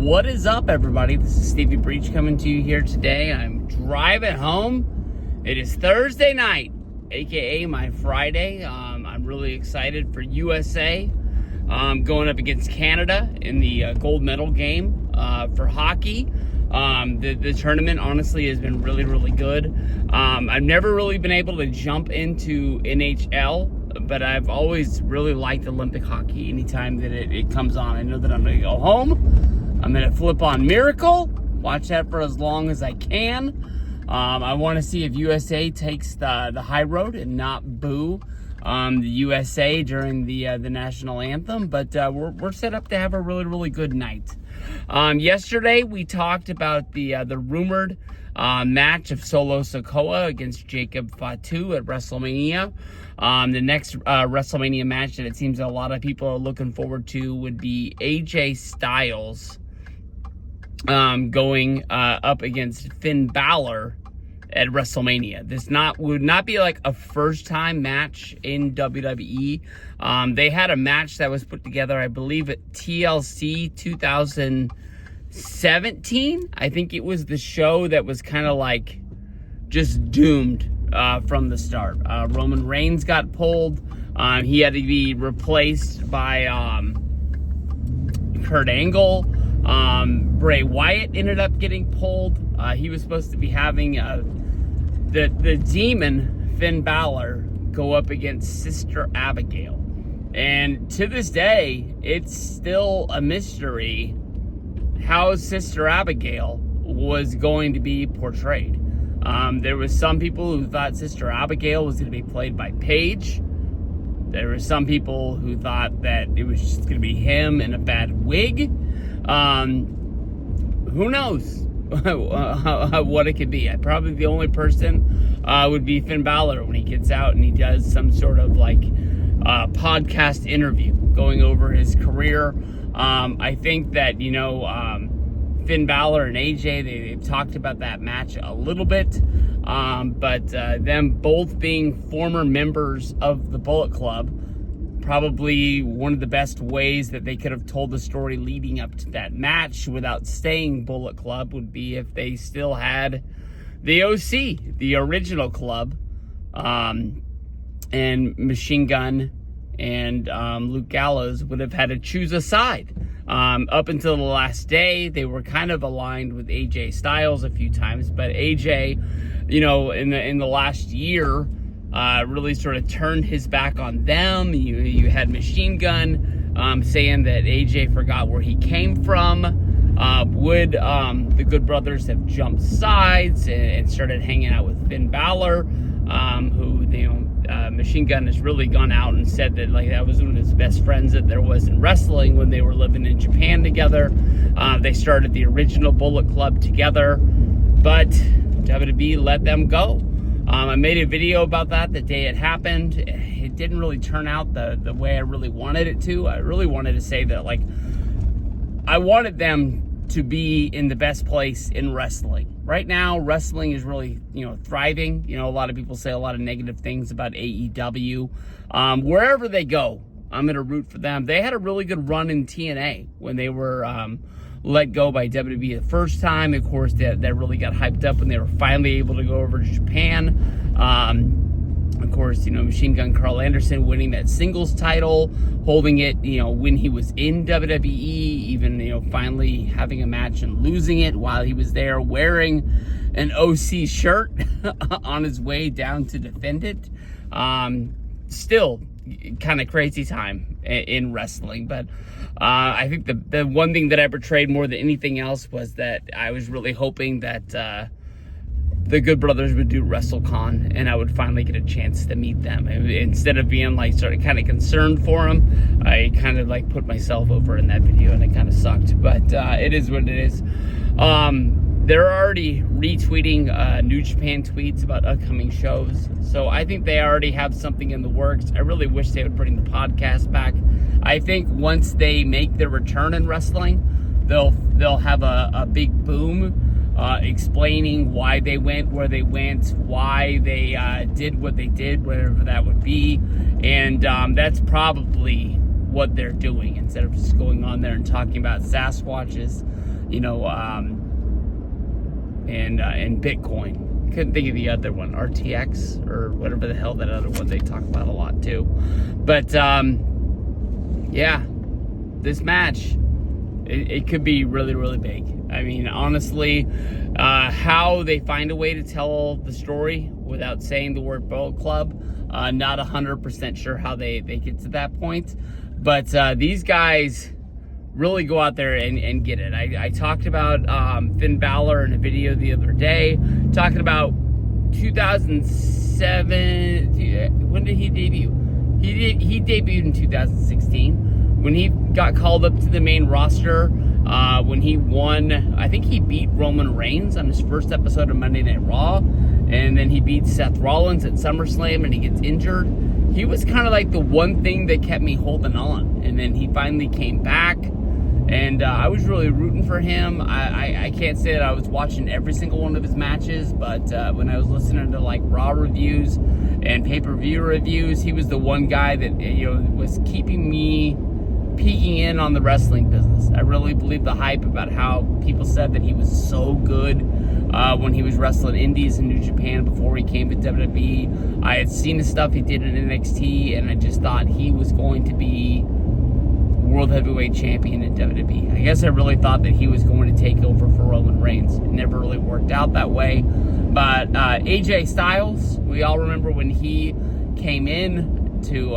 What is up, everybody? This is Stevie Breach coming to you here today. I'm driving home. It is Thursday night, aka my Friday. I'm really excited for USA going up against Canada in the gold medal game for hockey. The tournament honestly has been really good. I've never really been able to jump into NHL, but I've always really liked Olympic hockey anytime that it comes on. I know that I'm going to go home. I'm going to flip on Miracle, watch that for as long as I can. I want to see if USA takes the high road and not boo the USA during the national anthem. But we're set up to have a really good night. Yesterday, we talked about the rumored match of Solo Sikoa against Jacob Fatu at Wrestlemania. The next WrestleMania match that it seems a lot of people are looking forward to would be AJ Styles going up against Finn Balor at WrestleMania. This would not be like a first-time match in WWE. They had a match that was put together, I believe, at TLC 2017. I think it was the show that was kind of like just doomed from the start. Roman Reigns got pulled. He had to be replaced by Kurt Angle. Bray Wyatt ended up getting pulled. He was supposed to be having the demon Finn Balor go up against Sister Abigail. And to this day, it's still a mystery how Sister Abigail was going to be portrayed. There was some people who thought Sister Abigail was going to be played by Paige. There were some people who thought that it was just going to be him in a bad wig. Who knows what it could be? Probably the only person would be Finn Balor when he gets out and he does some sort of like podcast interview going over his career. I think that, Finn Balor and AJ, they've talked about that match a little bit, but them both being former members of the Bullet Club, probably one of the best ways that they could have told the story leading up to that match without saying Bullet Club would be if they still had the OC, the original club, and Machine Gun and Luke Gallows would have had to choose a side. Up until the last day, they were kind of aligned with AJ Styles a few times, but AJ, in the last year, really sort of turned his back on them. You had Machine Gun saying that AJ forgot where he came from. Would the Good Brothers have jumped sides and started hanging out with Finn Balor, who Machine Gun has really gone out and said that that was one of his best friends that there was in wrestling when they were living in Japan together. They started the original Bullet Club together, but WWE let them go. I made a video about that the day it happened. It didn't really turn out the way I really wanted it to. I really wanted to say that, I wanted them to be in the best place in wrestling. Right now, wrestling is really, thriving. A lot of people say a lot of negative things about AEW. Wherever they go, I'm going to root for them. They had a really good run in TNA when they were let go by WWE the first time. Of course, that really got hyped up when they were finally able to go over to Japan. Of course, Machine Gun Carl Anderson winning that singles title, holding it, when he was in WWE, even, finally having a match and losing it while he was there wearing an OC shirt on his way down to defend it. Still kind of crazy time in wrestling, but I think the one thing that I portrayed more than anything else was that I was really hoping that the Good Brothers would do WrestleCon and I would finally get a chance to meet them. Instead of being sort of kind of concerned for them, I kind of put myself over in that video and it kind of sucked, but it is what it is. They're already retweeting New Japan tweets about upcoming shows, so I think they already have something in the works. I really wish they would bring the podcast back. I think once they make their return in wrestling, they'll have a big boom explaining why they went where they went, why they did what they did, whatever that would be, and that's probably what they're doing instead of just going on there and talking about Sasquatches. and Bitcoin. Couldn't think of the other one, RTX or whatever the hell that other one they talk about a lot too. But yeah, this match, it could be really, really big. I mean, honestly, how they find a way to tell the story without saying the word Bullet Club, not 100% sure how they get to that point. But these guys really go out there and get it. I talked about Finn Balor in a video the other day, talking about 2007. When did he debut? He debuted in 2016 when he got called up to the main roster. When he won, I think he beat Roman Reigns on his first episode of Monday Night Raw, and then he beat Seth Rollins at SummerSlam and he gets injured. He was kind of like the one thing that kept me holding on, and then he finally came back. And I was really rooting for him. I can't say that I was watching every single one of his matches, but when I was listening to like Raw reviews and pay-per-view reviews, he was the one guy that was keeping me peeking in on the wrestling business. I really believe the hype about how people said that he was so good when he was wrestling indies in New Japan before he came to WWE. I had seen the stuff he did in NXT, and I just thought he was going to be World Heavyweight Champion in WWE. I guess I really thought that he was going to take over for Roman Reigns. It never really worked out that way. But AJ Styles, we all remember when he came in to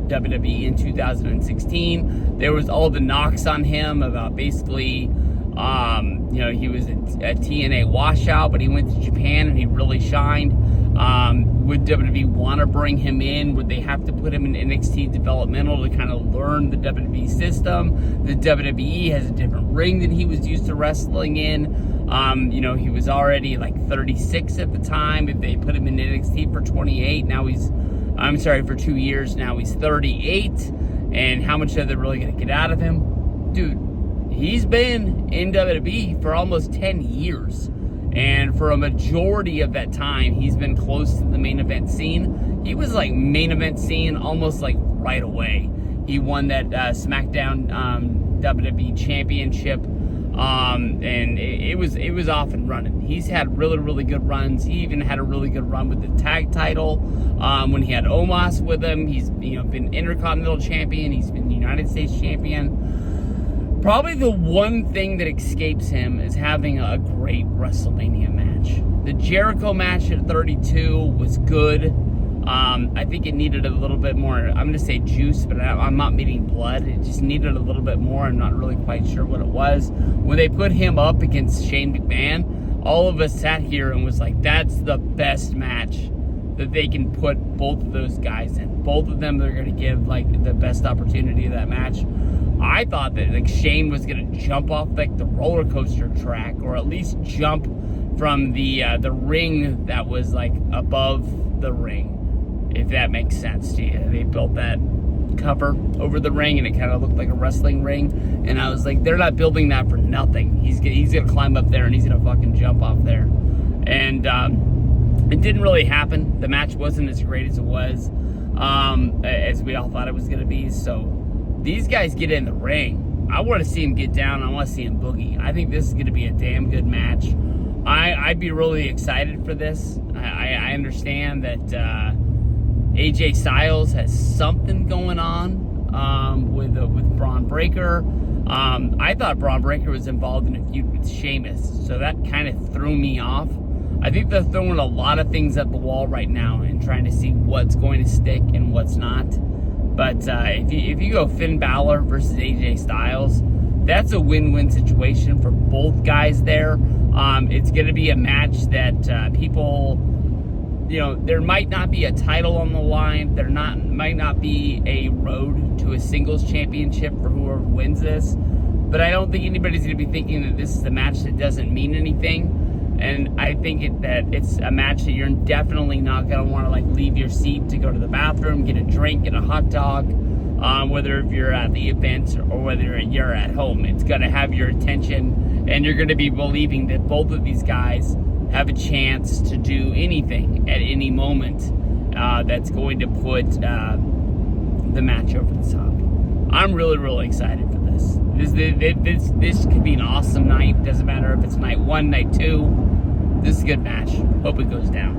WWE in 2016, there was all the knocks on him about basically, he was a TNA washout, but he went to Japan and he really shined. Would WWE want to bring him in? Would they have to put him in NXT developmental to kind of learn the WWE system? The WWE has a different ring than he was used to wrestling in. He was already like 36 at the time. If they put him in NXT for 28, for 2 years, now he's 38. And how much are they really going to get out of him? Dude, he's been in WWE for almost 10 years. And for a majority of that time, he's been close to the main event scene. He was like main event scene almost like right away. He won that SmackDown WWE Championship, and it was off and running. He's had really, really good runs. He even had a really good run with the tag title when he had Omos with him. He's been Intercontinental Champion. He's been United States Champion. Probably the one thing that escapes him is having a great WrestleMania match. The Jericho match at 32 was good. I think it needed a little bit more, I'm going to say juice, but I'm not meaning blood. It just needed a little bit more. I'm not really quite sure what it was. When they put him up against Shane McMahon, all of us sat here and was like, that's the best match that they can put both of those guys in. Both of them are going to give like the best opportunity of that match. I thought that like Shane was going to jump off like the roller coaster track, or at least jump from the ring that was like above the ring, if that makes sense to you. They built that cover over the ring and it kind of looked like a wrestling ring, and I was like, they're not building that for nothing. He's gonna climb up there and he's gonna fucking jump off there. And it didn't really happen. The match wasn't as great as it was, as we all thought it was gonna be. So these guys get in the ring. I want to see him get down. I want to see him boogie. I think this is going to be a damn good match. I'd be really excited for this. I understand that AJ Styles has something going on with Braun Breaker. I thought Braun Breaker was involved in a feud with Sheamus, so that kind of threw me off. I think they're throwing a lot of things at the wall right now and trying to see what's going to stick and what's not. But if you go Finn Balor versus AJ Styles, that's a win-win situation for both guys there. It's going to be a match that people, there might not be a title on the line. Might not be a road to a singles championship for whoever wins this. But I don't think anybody's going to be thinking that this is a match that doesn't mean anything. And I think that it's a match that you're definitely not going to want to like leave your seat to go to the bathroom, get a drink, get a hot dog, whether if you're at the event or whether you're at home. It's going to have your attention, and you're going to be believing that both of these guys have a chance to do anything at any moment that's going to put the match over the top. I'm really, really excited for this. This could be an awesome night. Doesn't matter if it's night 1, night 2. This is a good match. Hope it goes down.